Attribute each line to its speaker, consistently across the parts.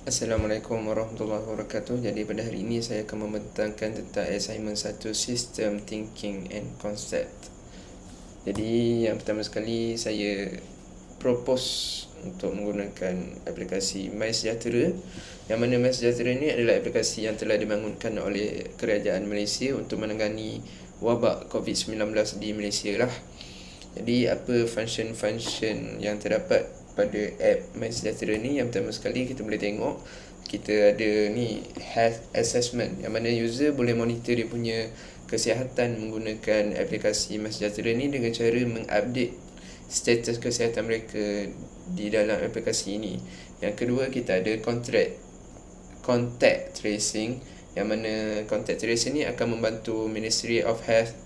Speaker 1: Assalamualaikum warahmatullahi wabarakatuh. Jadi pada hari ini saya akan membentangkan tentang assignment 1 System Thinking and Concept. Jadi yang pertama sekali saya propose untuk menggunakan aplikasi MySejahtera. Yang mana MySejahtera ini adalah aplikasi yang telah dibangunkan oleh kerajaan Malaysia untuk menangani wabak COVID-19 di Malaysia lah. Jadi apa function-function yang terdapat pada app MySejahtera ni? Yang pertama sekali kita boleh tengok kita ada ni health assessment, yang mana user boleh monitor dia punya kesihatan menggunakan aplikasi MySejahtera ni dengan cara mengupdate status kesihatan mereka di dalam aplikasi ini. Yang kedua, kita ada contact tracing, yang mana contact tracing ni akan membantu Ministry of Health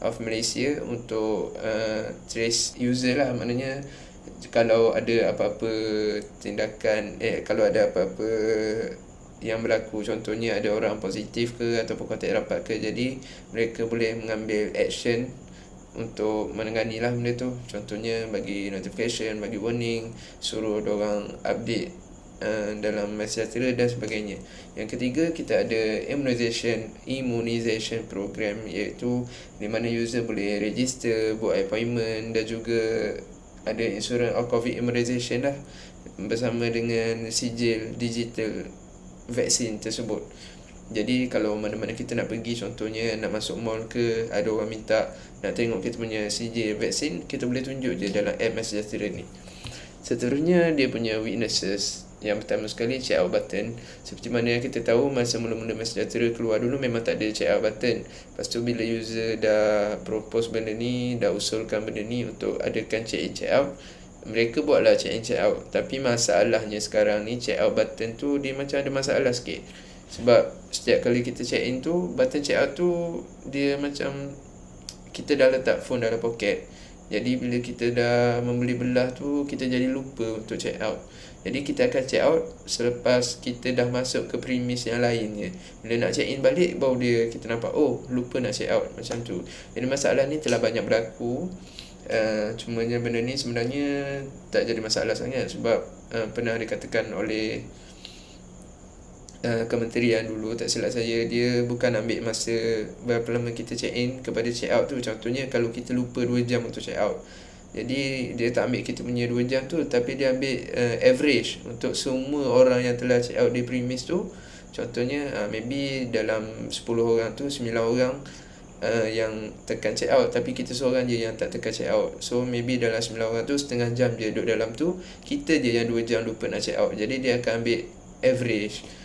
Speaker 1: of Malaysia untuk trace user lah. Maknanya kalau ada apa-apa tindakan kalau ada apa-apa yang berlaku, contohnya ada orang positif ke ataupun kontak rapat ke, jadi mereka boleh mengambil action untuk menangani lah benda tu. Contohnya bagi notification, bagi warning, suruh orang update dalam MySejahtera dan sebagainya. Yang ketiga, kita ada immunization program, iaitu di mana user boleh register, buat appointment dan juga ada insurans of COVID immunization lah, bersama dengan sijil digital vaksin tersebut. Jadi kalau mana-mana kita nak pergi, contohnya nak masuk mall ke, ada orang minta nak tengok kita punya sijil vaksin, kita boleh tunjuk je dalam app MySejahtera ni. Seterusnya, dia punya weaknesses. Yang pertama sekali, check out button. Seperti mana yang kita tahu, masa mula-mula MySejahtera keluar dulu memang tak ada check out button. Lepas tu bila user dah propose benda ni, dah usulkan benda ni untuk adakan check in check out, mereka buatlah check in check out. Tapi masalahnya sekarang ni, check out button tu dia macam ada masalah sikit. Sebab setiap kali kita check in tu, button check out tu dia macam kita dah letak phone dalam poket. Jadi bila kita dah membeli belah tu, kita jadi lupa untuk check out. Jadi kita akan check out selepas kita dah masuk ke premis yang lainnya. Bila nak check in balik, baru kita nampak, oh lupa nak check out, macam tu. Jadi masalah ni telah banyak berlaku. Cumanya benda ni sebenarnya tak jadi masalah sangat, sebab pernah dikatakan oleh kementerian dulu, tak silap saya, dia bukan ambil masa berapa lama kita check in kepada check out tu. Contohnya kalau kita lupa 2 jam untuk check out, jadi dia tak ambil kita punya 2 jam tu, tapi dia ambil average untuk semua orang yang telah check out di premis tu. Contohnya maybe dalam 10 orang tu 9 orang yang tekan check out, tapi kita seorang je yang tak tekan check out. So maybe dalam 9 orang tu, setengah jam je duduk dalam tu, kita je yang 2 jam lupa nak check out. Jadi dia akan ambil average.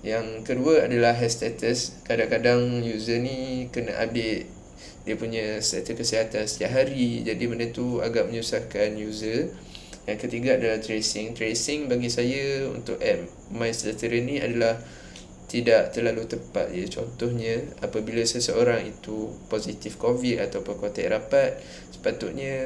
Speaker 1: Yang kedua adalah health status. Kadang-kadang user ni kena update dia punya status kesihatan setiap hari, jadi benda tu agak menyusahkan user. Yang ketiga adalah tracing. Tracing bagi saya untuk app MySejahtera ni adalah tidak terlalu tepat ya. Contohnya, apabila seseorang itu positif COVID ataupun kontak rapat, sepatutnya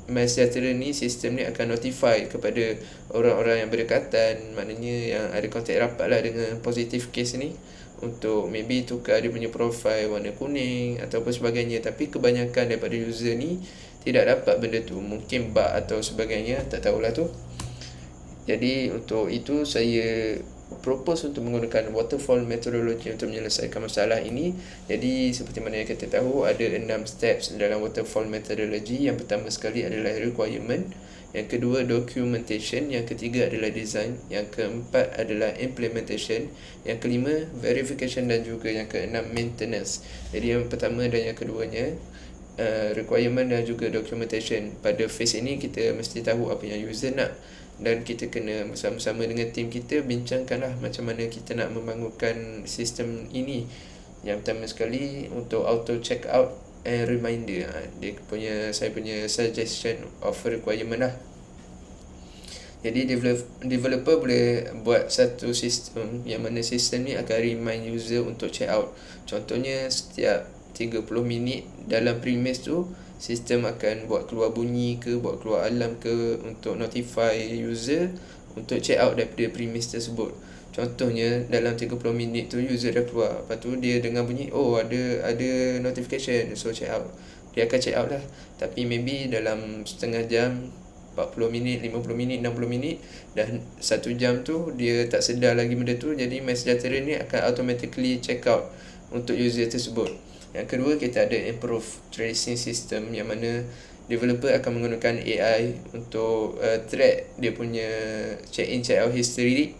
Speaker 1: MySejahtera ni, sistem ni akan notify kepada orang-orang yang berdekatan, maknanya yang ada kontak rapat lah dengan positif case ni, untuk maybe tukar dia punya profile warna kuning ataupun sebagainya. Tapi kebanyakan daripada user ni tidak dapat benda tu, mungkin bug atau sebagainya, tak tahulah tu. Jadi untuk itu saya propose untuk menggunakan waterfall methodology untuk menyelesaikan masalah ini. Jadi seperti mana yang kita tahu, ada 6 steps dalam waterfall methodology. Yang pertama sekali adalah requirement, yang kedua documentation, yang ketiga adalah design, yang keempat adalah implementation, yang kelima verification, dan juga yang keenam maintenance. Jadi yang pertama dan yang keduanya, requirement dan juga documentation, pada phase ini kita mesti tahu apa yang user nak, dan kita kena bersama-sama dengan tim kita bincangkanlah macam mana kita nak membangunkan sistem ini. Yang pertama sekali, untuk auto check out and reminder, saya punya suggestion of requirement lah. Jadi developer boleh buat satu sistem yang mana sistem ni akan remind user untuk check out. Contohnya setiap 30 minit dalam premise tu, sistem akan buat keluar bunyi ke, buat keluar alarm ke, untuk notify user untuk check out daripada premise tersebut. Contohnya dalam 30 minit tu user dah keluar, lepas tu dia dengar bunyi, oh ada notification, so check out. Dia akan check out lah. Tapi maybe dalam setengah jam 40 minit, 50 minit, 60 minit, dan 1 jam tu dia tak sedar lagi benda tu. Jadi MySejahtera ni akan automatically check out untuk user tersebut. Yang kedua, kita ada improve tracing system, yang mana developer akan menggunakan AI untuk track dia punya check in check out history.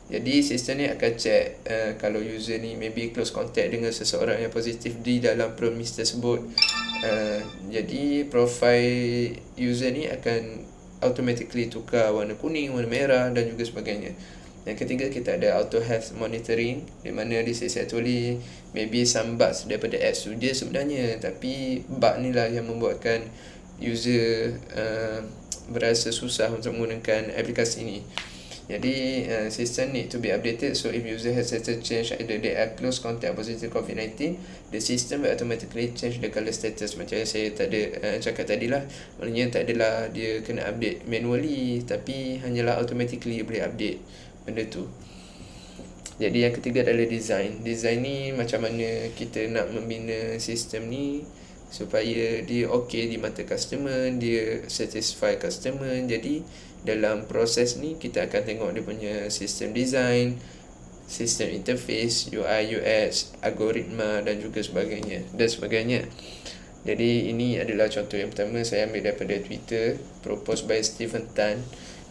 Speaker 1: Jadi sistem ni akan check kalau user ni maybe close contact dengan seseorang yang positif di dalam premise tersebut. Jadi profile user ni akan automatically tukar warna kuning, warna merah dan juga sebagainya. Yang ketiga, kita ada auto health monitoring, di mana this is actually maybe some bugs daripada apps tu je sebenarnya, tapi bug ni lah yang membuatkan user berasa susah untuk menggunakan aplikasi ni. Jadi system need to be updated. So if user has certain change, either they are close contact positive COVID-19, the system will automatically change the color status. Macam yang saya cakap tadi lah, maknanya tak adalah dia kena update manually, tapi hanyalah automatically boleh update benda tu. Jadi yang ketiga adalah design. Design ni macam mana kita nak membina sistem ni supaya dia okay di mata customer, dia satisfy customer. Jadi dalam proses ni kita akan tengok dia punya sistem design, sistem interface, UI, UX, algoritma dan juga sebagainya. Jadi ini adalah contoh yang pertama, saya ambil daripada Twitter, proposed by Stephen Tan.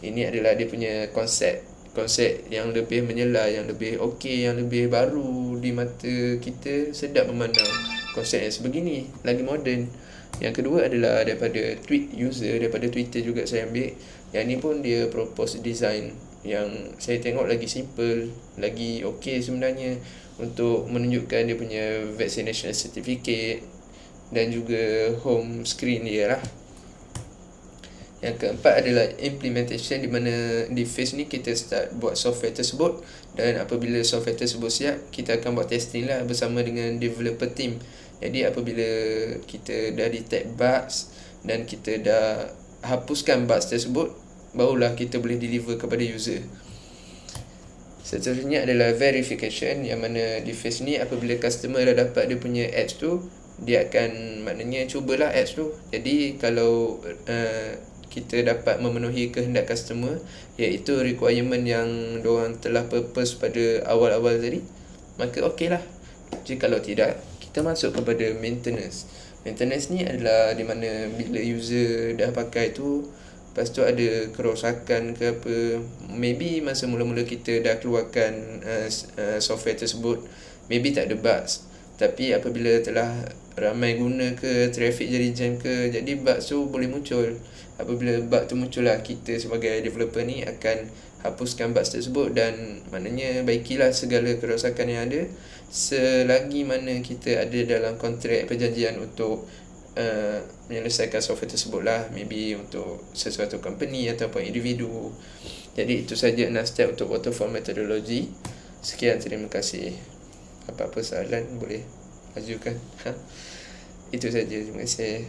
Speaker 1: Ini adalah dia punya konsep yang lebih menyela, yang lebih okey, yang lebih baru di mata kita, sedap memandang. Konsep yang sebegini, lagi moden. Yang kedua adalah daripada tweet user, daripada Twitter juga saya ambil. Yang ni pun dia propose design yang saya tengok lagi simple, lagi okey sebenarnya, untuk menunjukkan dia punya vaccination certificate dan juga home screen dia lah. Yang keempat adalah implementation, di mana di phase ni kita start buat software tersebut, dan apabila software tersebut siap, kita akan buat testing lah bersama dengan developer team. Jadi apabila kita dah detect bugs dan kita dah hapuskan bugs tersebut, barulah kita boleh deliver kepada user. Seterusnya adalah verification, yang mana di phase ni apabila customer dah dapat dia punya apps tu, dia akan maknanya cubalah apps tu. Jadi kalau kita dapat memenuhi kehendak customer, iaitu requirement yang diorang telah purpose pada awal-awal tadi, maka okey lah. Jikalau tidak, kita masuk kepada maintenance. Maintenance ni adalah di mana bila user dah pakai tu, lepas tu ada kerosakan ke apa, maybe masa mula-mula kita dah keluarkan software tersebut, maybe tak ada bugs, tapi apabila telah ramai guna ke, traffic jadi jam ke, jadi bugs tu boleh muncul. Apabila bug tu muncul lah, kita sebagai developer ni akan hapuskan bugs tersebut dan maknanya baikilah segala kerosakan yang ada, selagi mana kita ada dalam kontrak perjanjian untuk menyelesaikan software tersebut lah, maybe untuk sesuatu company ataupun individu. Jadi itu saja 6 step untuk waterfall methodology. Sekian, terima kasih. Apa-apa soalan boleh ajukan. Itu saja, terima kasih.